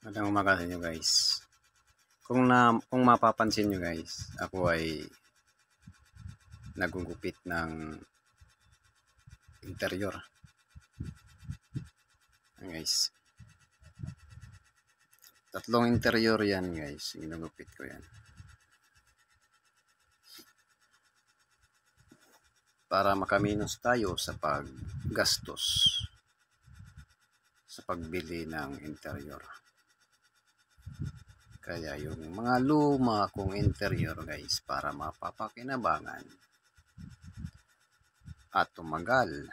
Magandang umaga sa inyo guys. Kung mapapansin nyo guys, ako ay nagugupit ng interior. Guys, tatlong interior yan guys, ginugupit ko yan. Para makaminos tayo sa paggastos sa pagbili ng interior. Kaya yung mga luma kong interior guys, para mapapakinabangan at tumagal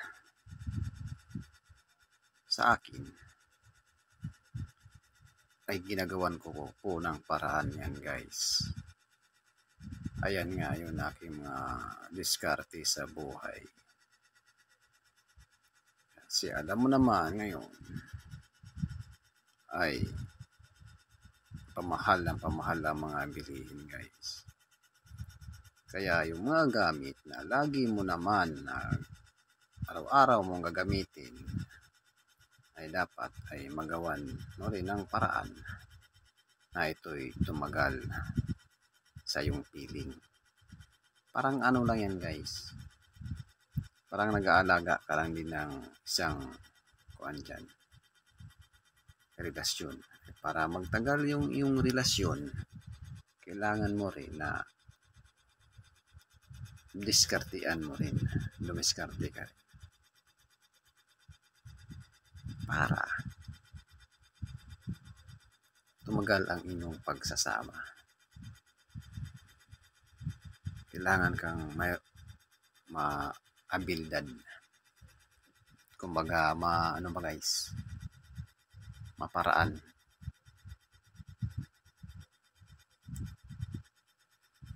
sa akin, ay ginagawan ko po ng paraan yan guys. Ayan nga yung aking mga diskarte sa buhay. Kasi alam mo naman ngayon ay pamahal ang mga bilihin guys. Kaya yung mga gamit na lagi mo naman na araw-araw mong gagamitin ay dapat ay magawan mo rin ng paraan na ito'y tumagal sa iyong piling. Parang ano lang yan guys, parang nag-aalaga ka lang din ng isang relasyon. Para magtagal yung iyong relasyon, kailangan mo rin na diskartean mo rin, dumiskarte ka rin para tumagal ang inyong pagsasama. Kailangan kang maabilidad, kumbaga maparaan.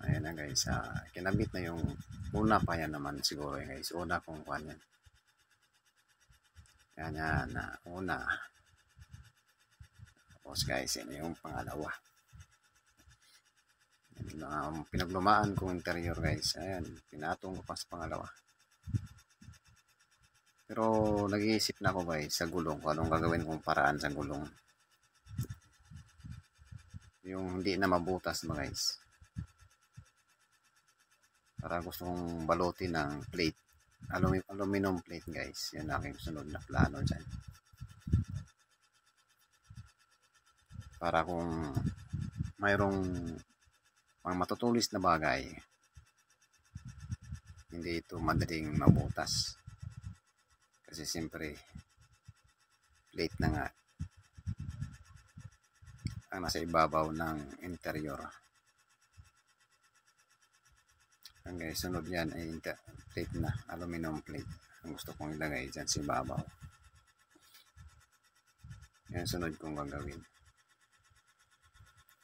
Ayan na guys, kinabit na yung una pa yan naman siguro guys, una kong kuhan yan. Yan na una. Tapos guys, yan yung pangalawa. Yan, pinaglumaan kong interior guys, ayan, pinatong ko pa sa pangalawa. Pero nag-iisip na ako guys sa gulong, kung anong gagawin kong paraan sa gulong. Yung hindi na mabutas mo guys. Para gusto kong balutin ng plate, aluminum plate guys. Yan aking sunod na plano dyan. Para kung mayroong mga matutulis na bagay, hindi ito madaling mabutas. Kasi siyempre plate na nga ang nasa ibabaw ng interior. Ang guys, sunod yan ay plate na, aluminum plate. Ang gusto kong ilagay dyan sa ibabaw. Yan sunod kong gagawin.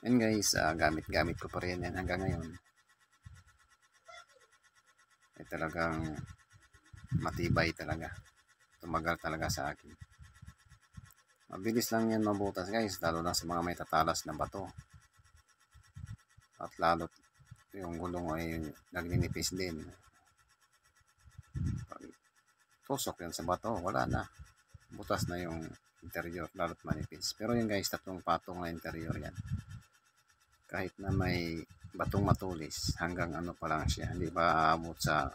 Yan guys, gamit ko pa rin yan hanggang ngayon. Ay talagang matibay talaga. Tumagal talaga sa akin. Mabilis lang yan mabutas guys, lalo na sa mga may tatalas na bato. At lalo yung gulong ay nagninipis din. Pag tusok yan sa bato, wala na. Butas na yung interior, lalo't manipis. Pero yun guys, tatlong patong na interior yan. Kahit na may batong matulis, hanggang ano pa lang siya, hindi pa aabot sa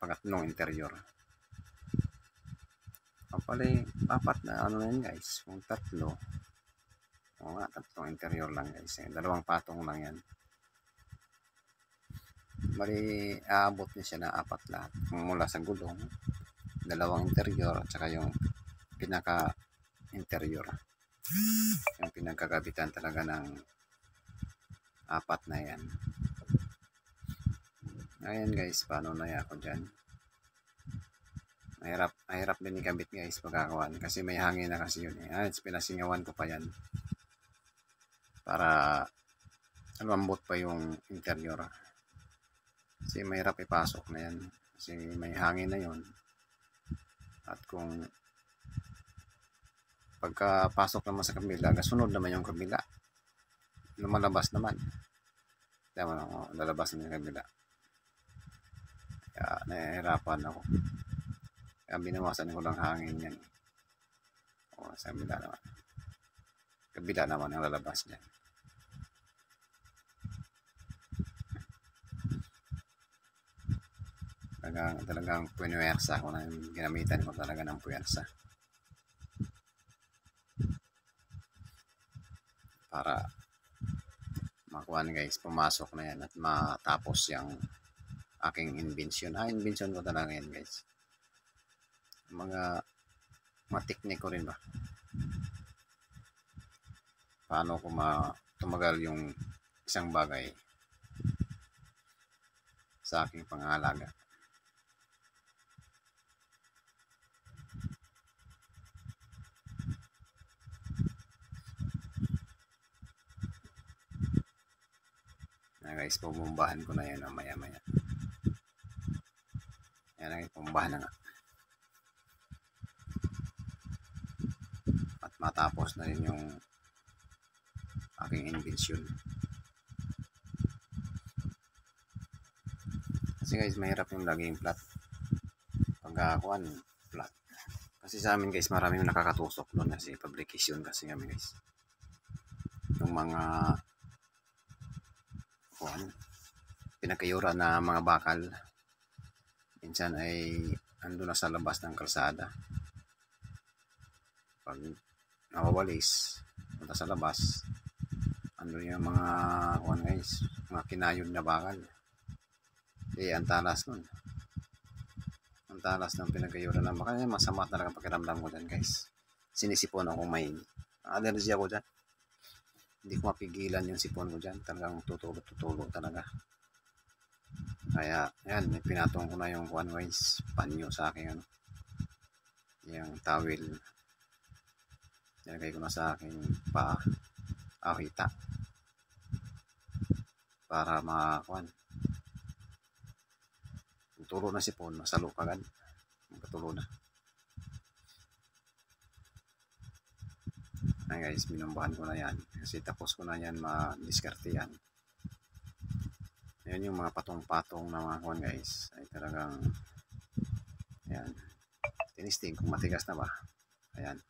pangatlong interior. Kapali, apat na ano na yun guys, kung tatlo. O nga, tatlong interior lang guys. Dalawang patong lang yan. Bali, aabot niya siya na apat lahat. Mula sa gulong, dalawang interior, at saka yung pinaka-interior. Yung pinagkagabitan talaga ng apat na yan. Ayan guys, paano na ako dyan. Mahirap din ikabit guys pagkakawan. Kasi may hangin na kasi yun eh. Ayan, pinasingawan ko pa yan. Para lumambot pa yung interior. Kasi mahirap ipasok na yan. Kasi may hangin na yun. At kung pagkapasok naman sa kabila, kasunod naman yung kabila. Lumalabas naman. Tama, lalabas naman yung kabila. Kaya nahihirapan ako. Kaya binawasan ko lang hangin yan. O, sa kabila naman. Kabila naman ang lalabas dyan. Talagang puwersa ko na, ginamitan ko talaga ng puwersa para makuha guys, pumasok na yan at matapos yung aking invention. Invention ko talaga yan guys. Mga teknik ko rin ba paano ko tumagal yung isang bagay sa aking pangalaga. Guys, pumumbahan ko na yan maya maya. Yan ang pumumbahan na nga. At matapos na rin yung aking invention. Kasi guys, mahirap yung laging flat. Pagkakuan, flat. Kasi sa amin guys, maraming nakakatusok doon kasi publication kasi kami guys. Yung mga pinakayura na mga bakal minsan ay ando na sa labas ng kalsada. Pag nawawalis punta sa labas, ando yung mga guys, mga kinayod na bakal. Ang talas nun, ang talas ng pinakayura na bakal. Masama talaga pakiramdam ko dyan guys. Sinisipon ako, may allergy ako dyan. Hindi ko mapigilan yung sipon ko dyan. Talagang tutulog talaga. Kaya, yan, pinatong ko na yung guys, panyo sa akin, yung towel. Nilagay ko na sa akin ahita. Para tulo na sipon, masalo kagad. Tulo na. Ay guys, binumbahan ko na yan kasi tapos ko na yan ma-diskarte yan. Yan yung mga patong-patong na mga kuwan guys, ay talagang yan, tinisting kung matigas na ba. Ayan.